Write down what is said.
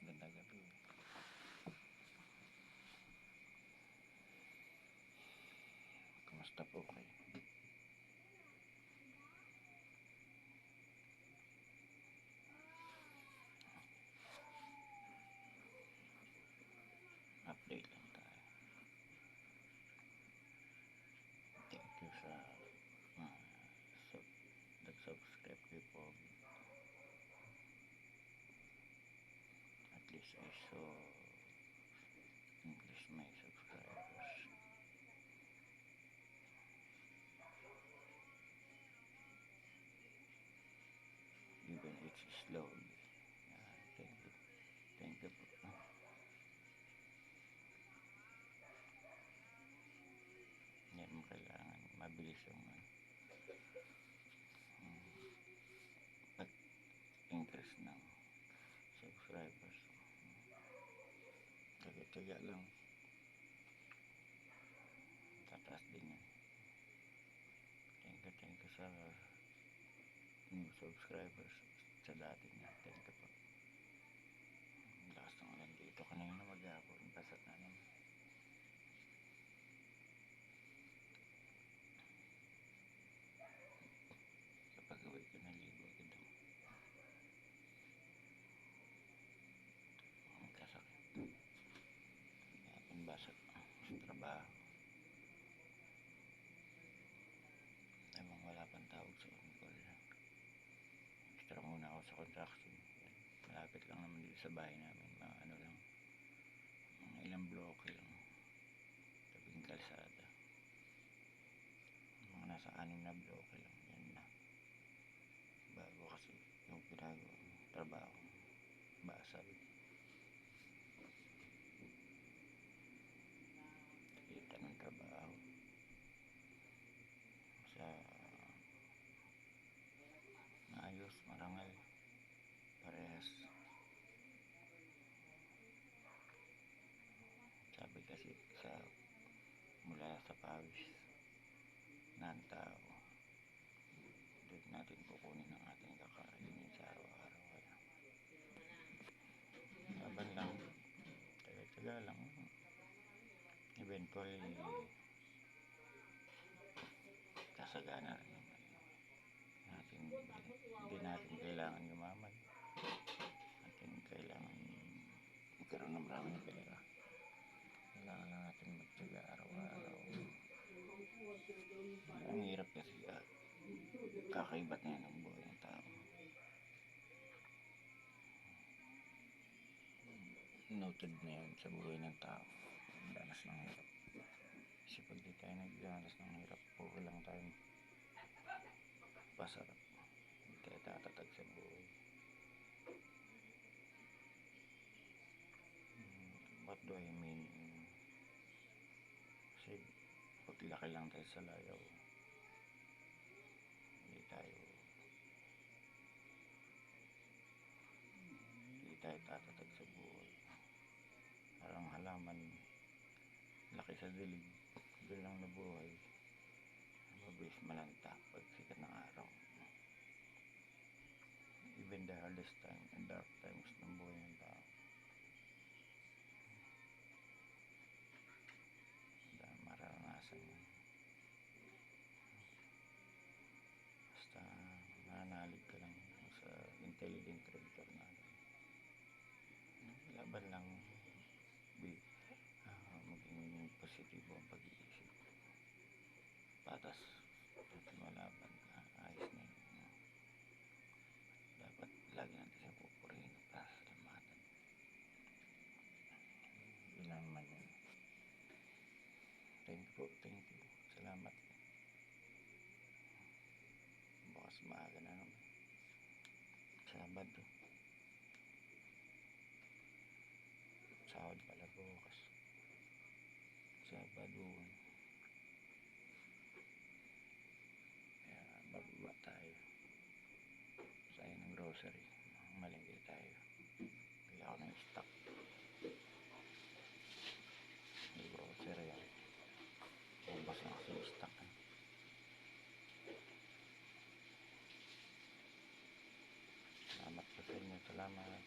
Magandang gabi. Kamusta po kayo? Update lang tayo. Thank you sa nag-subscribe kayo po. At least I saw increase my subscribers. Even it's slowly. Thank you. Thank you po. Yan mo kailangan mabilis yung pag-increase ng subscribers. Tiyaga lang. Tataas din yan. Thank you sa new subscribers sa dati niya. Thank you po. Lakas ng ulan dito kanina maghapon. Basat na naman. Kapag uwi ko naligo agad ako. Ang kasakit. Maghapon basat sa trabaho. Ewan wala pang tawag sa on-call. Extra muna ako sa construction. Malapit lang naman dito sa bahay namin. Mga ano lang. Mga ilang bloke lang. Tabing kalsada. Mga nasa 6 na bloke lang. Yan na. Bago kasi yung ginagawa trabaho. Basal. Kita ng trabaho. Sa maayos, marangal. Parehas. Sabi kasi sa mula sa pawis ng tao, doon natin kukunin ang ating kakainin sa araw-araw. Laban lang, taga-taga lang. Eventually kasagana rin natin. Hindi natin kailangan yumaman. Natin kailangan magkaroon ng maraming pera. Kailangan lang natin magtiyaga araw-araw. Ang hirap kasi kakaibat na yan ang buhay ng tao. Noted na yan sa buhay ng tao. Danas ng hirap. Kasi pag di tayo nagdanas ng hirap, puro lang tayong pasarap. Hindi tayo tatatag sa buhay. What do I mean? Kasi paglaki lang tayo sa layaw, hindi tayo tatatag sa buhay. Parang halaman laki sa dilig, doon lang nabuhay, mabilis malanta pag sikat ng araw. Even the hardest time and dark times ng buhay ng tao, mararanasan yun. Basta nananalig ka lang sa intelligent creator natin. Laban lang, maging positibo ang pag-iisip. Patas at lumalaban, ayos na yun. Dapat lagi natin siya pupurihin at pasalamatan. Ilan man yun. Thank you. Salamat. Bukas maaga na naman. Sabado. Sahod pala bukas. Sabado. Kaya bababa tayo. Sayo ng grocery. Malingki tayo. Bili ako ng stock. May grocery yan. Ubas na kasi yung stock. Salamat po sa inyo. Salamat.